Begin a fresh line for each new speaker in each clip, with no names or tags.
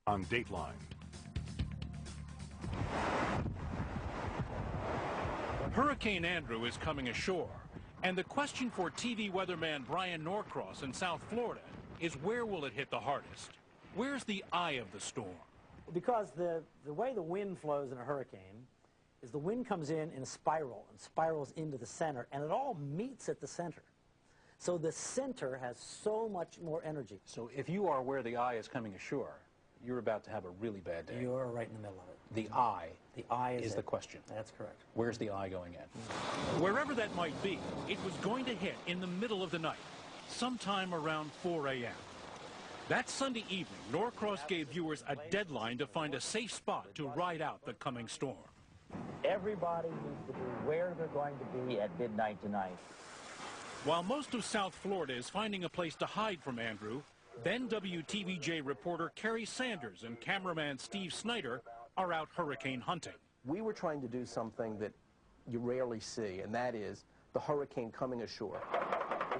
on DateLine.
Hurricane Andrew is coming ashore, and the question for TV weatherman Brian Norcross in South Florida is, where will it hit the hardest? Where's the eye of the storm?
Because the way the wind flows in a hurricane is the wind comes in a spiral and spirals into the center, and it all meets at the center. So the center has so much more energy.
So if you are where the eye is coming ashore, you're about to have a really bad day.
You're right in the middle of it.
The eye.
The eye is
the question.
That's correct.
Where's the eye going in?
Wherever that might be, it was going to hit in the middle of the night, sometime around 4 a.m. That Sunday evening, Norcross gave viewers a deadline to find a safe spot to ride out the coming storm.
Everybody needs to be where they're going to be at midnight tonight.
While most of South Florida is finding a place to hide from Andrew, then WTVJ reporter Kerry Sanders and cameraman Steve Snyder are out hurricane hunting.
We were trying to do something that you rarely see, and that is the hurricane coming ashore.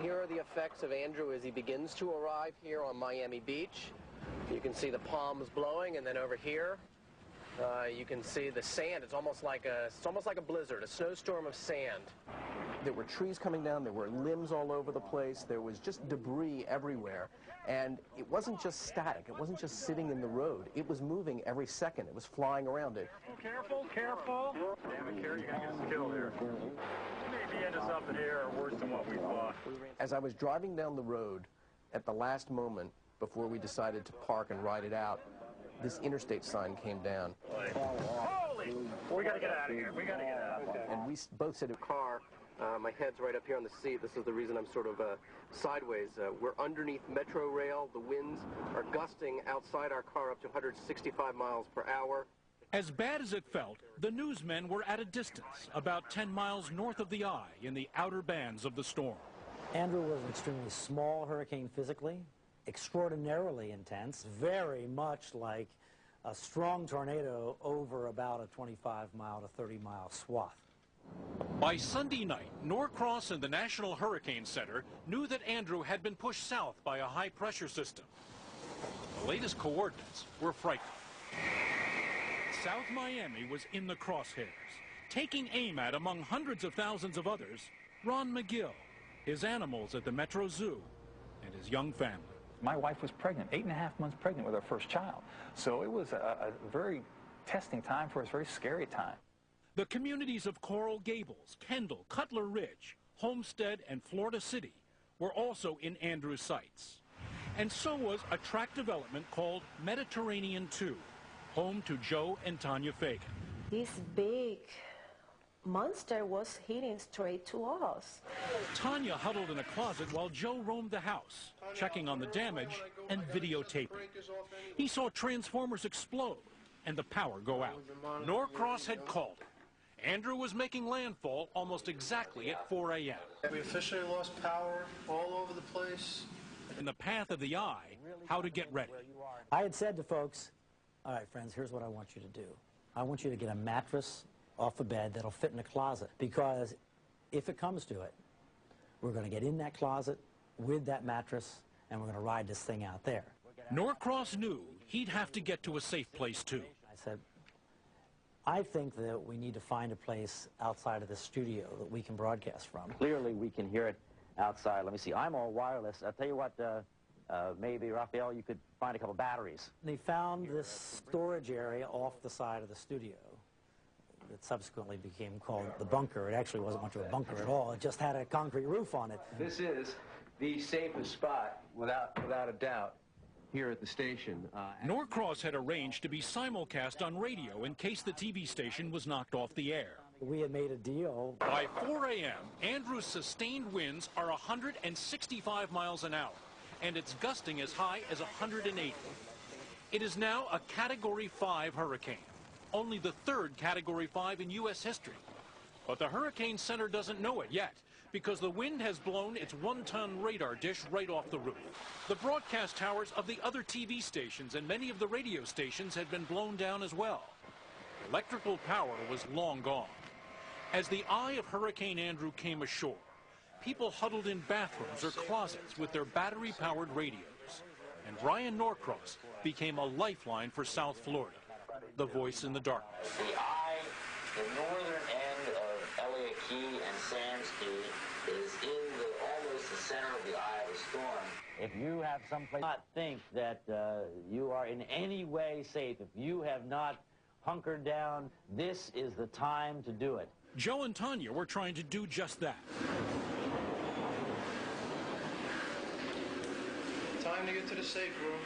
Here are the effects of Andrew as he begins to arrive here on Miami Beach. You can see the palms blowing, and then over here, you can see the sand. It's almost like a blizzard, a snowstorm of sand.
There were trees coming down, there were limbs all over the place, there was just debris everywhere. And it wasn't just static, it wasn't just sitting in the road, it was moving every second, it was flying around it.
Careful, careful. Damn it, Kerry, you're gonna get us killed here. Maybe end us up in here or worse than what we thought.
As I was driving down the road, at the last moment, before we decided to park and ride it out, this interstate sign came down.
Holy! We gotta get out of here, we gotta get out. Okay.
And we both said,
Car. My head's right up here on the seat. This is the reason I'm sort of sideways. We're underneath Metro Rail. The winds are gusting outside our car up to 165 miles per hour.
As bad as it felt, the newsmen were at a distance, about 10 miles north of the eye in the outer bands of the storm.
Andrew was an extremely small hurricane physically, extraordinarily intense, very much like a strong tornado over about a 25-mile to 30-mile swath.
By Sunday night, Norcross and the National Hurricane Center knew that Andrew had been pushed south by a high-pressure system. The latest coordinates were frightening. South Miami was in the crosshairs, taking aim at, among hundreds of thousands of others, Ron McGill, his animals at the Metro Zoo, and his young family.
My wife was pregnant, 8.5 months pregnant with our first child. So it was a very testing time for us, very scary time.
The communities of Coral Gables, Kendall, Cutler Ridge, Homestead, and Florida City were also in Andrew's sights. And so was a tract development called Mediterranean 2, home to Joe and Tanya Fagan.
This big monster was hitting straight to us.
Tanya huddled in a closet while Joe roamed the house, checking on the damage and videotaping. He saw transformers explode and the power go out. Norcross had called it. Andrew was making landfall almost exactly at 4 a.m.
We officially lost power all over the place.
In the path of the eye, how to get ready.
I had said to folks, all right, friends, here's what I want you to do. I want you to get a mattress off a bed that'll fit in a closet, because if it comes to it, we're going to get in that closet with that mattress, and we're going to ride this thing out there.
Norcross knew he'd have to get to a safe place, too.
I said, I think that we need to find a place outside of the studio that we can broadcast from.
Clearly, we can hear it outside. Let me see. I'm all wireless. I'll tell you what, maybe, Raphael, you could find a couple batteries.
They found this storage area off the side of the studio that subsequently became called the bunker. It actually wasn't much of a bunker at all. It just had a concrete roof on it.
This is the safest spot, without a doubt, here at the station.
Norcross had arranged to be simulcast on radio in case the TV station was knocked off the air.
We had made a deal.
By 4 a.m., Andrew's sustained winds are 165 miles an hour, and it's gusting as high as 180. It is now a Category 5 hurricane, only the third Category 5 in U.S. history. But the Hurricane Center doesn't know it yet, because the wind has blown its 1-ton radar dish right off the roof. The broadcast towers of the other TV stations and many of the radio stations had been blown down as well. Electrical power was long gone. As the eye of Hurricane Andrew came ashore, people huddled in bathrooms or closets with their battery-powered radios. and Ryan Norcross became a lifeline for South Florida, the voice in the darkness.
The eye, the northern end of Elliott Key and Sands Key, is in almost the center of the eye of the storm.
If you have someplace not think that you are in any way safe, if you have not hunkered down, this is the time to do it.
Joe and Tanya were trying to do just that.
Time to get to the safe room.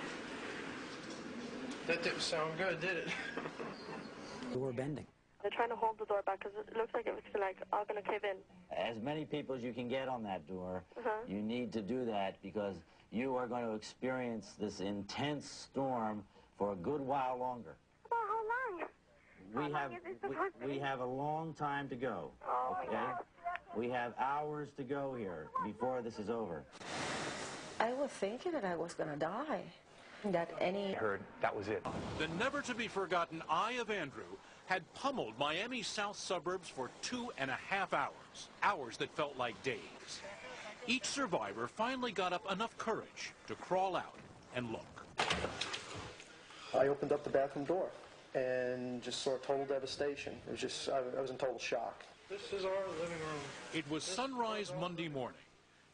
That didn't sound good, did it?
Door bending.
They're trying to hold the door back because it looks like it's like all going to cave in.
As many people as you can get on that door, you need to do that because you are going to experience this intense storm for a good while longer.
Well, how long?
We have a long time to go.
Oh,
okay?
yeah.
We have hours to go here before this is over.
I was thinking that I was going to die. That any...
Heard that was it.
The never-to-be-forgotten Eye of Andrew had pummeled Miami's south suburbs for 2.5 hours, hours that felt like days. Each survivor finally got up enough courage to crawl out and look.
I opened up the bathroom door and just saw total devastation. It was just, I was in total shock.
This is our living room.
It was sunrise Monday morning,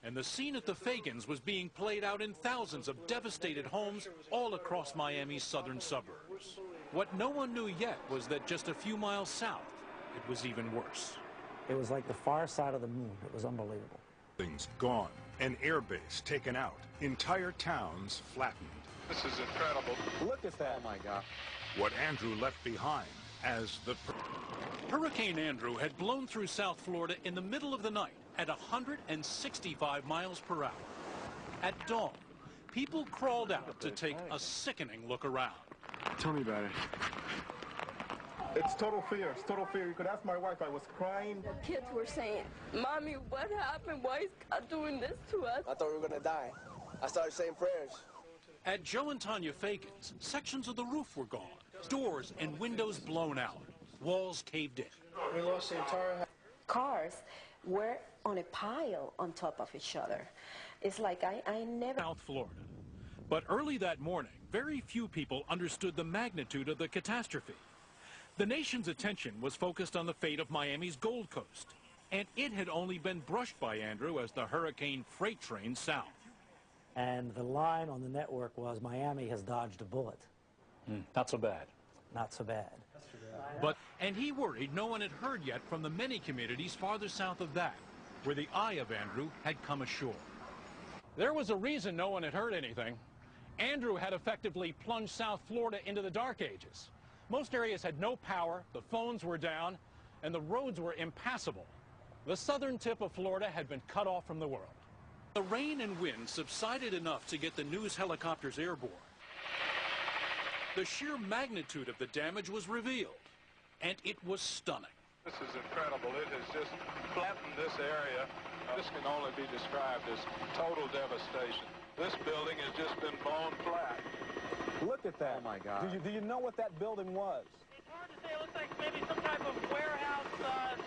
and the scene at the Fagans was being played out in thousands of devastated homes all across Miami's southern suburbs. What no one knew yet was that just a few miles south, it was even worse.
It was like the far side of the moon. It was unbelievable.
Things gone, an airbase taken out, entire towns flattened.
This is incredible.
Look at that. Oh, my God.
What Andrew left behind as the...
Hurricane Andrew had blown through South Florida in the middle of the night at 165 miles per hour. At dawn, people crawled out to take a sickening look around.
Tell me about it.
It's total fear. It's total fear. You could ask my wife. I was crying.
Kids were saying, Mommy, what happened? Why is God doing this to us?
I thought we were going to die. I started saying prayers.
At Joe and Tanya Fagans, sections of the roof were gone, doors and windows blown out, walls caved in.
We lost the entire house.
Cars were on a pile on top of each other. It's like I never...
South Florida. But early that morning, very few people understood the magnitude of the catastrophe. The nation's attention was focused on the fate of Miami's Gold Coast, and it had only been brushed by Andrew as the hurricane freight trained south.
And the line on the network was Miami has dodged a bullet.
Not so bad.
Not so bad.
And he worried no one had heard yet from the many communities farther south of that, where the Eye of Andrew had come ashore. There was a reason no one had heard anything. Andrew had effectively plunged South Florida into the dark ages. Most areas had no power, the phones were down, and the roads were impassable. The southern tip of Florida had been cut off from the world. The rain and wind subsided enough to get the news helicopters airborne. The sheer magnitude of the damage was revealed, and it was stunning.
This is incredible. It has just flattened this area. This can only be described as total devastation. This building has just been blown flat.
Look at that. Oh, my God. Do you know what that building was?
It's hard to say. It looks like maybe some type of warehouse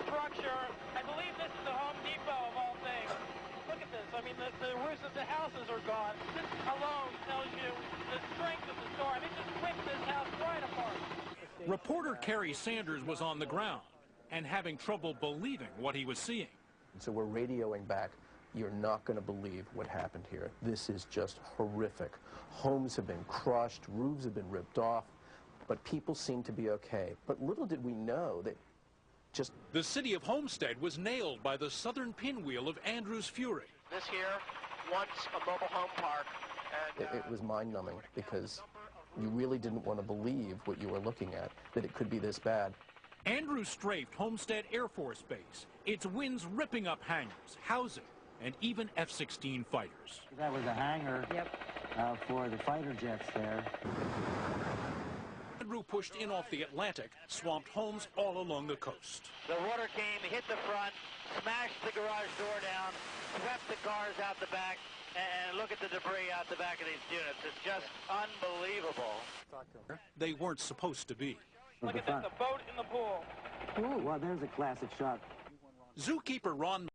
structure. I believe this is the Home Depot of all things. Look at this. I mean, the roofs of the houses are gone. This alone tells you the strength of the storm. It just ripped this house right apart.
Reporter Kerry Sanders was on the ground and having trouble believing what he was seeing.
So we're radioing back. You're not going to believe what happened here. This is just horrific. Homes have been crushed, roofs have been ripped off, but people seem to be okay. But little did we know that just...
The city of Homestead was nailed by the southern pinwheel of Andrew's fury.
This here, once a mobile home park. And,
it was mind-numbing because you really didn't want to believe what you were looking at, that it could be this bad.
Andrew strafed Homestead Air Force Base, its winds ripping up hangars, housing, and even F-16 fighters.
That was a hangar for the fighter jets there.
Andrew pushed in off the Atlantic, swamped homes all along the coast.
The water came, hit the front, smashed the garage door down, swept the cars out the back, and look at the debris out the back of these units. It's just unbelievable.
They weren't supposed to be.
Look at this, the boat in the pool.
Ooh, well, there's a classic shot.
Zookeeper Ron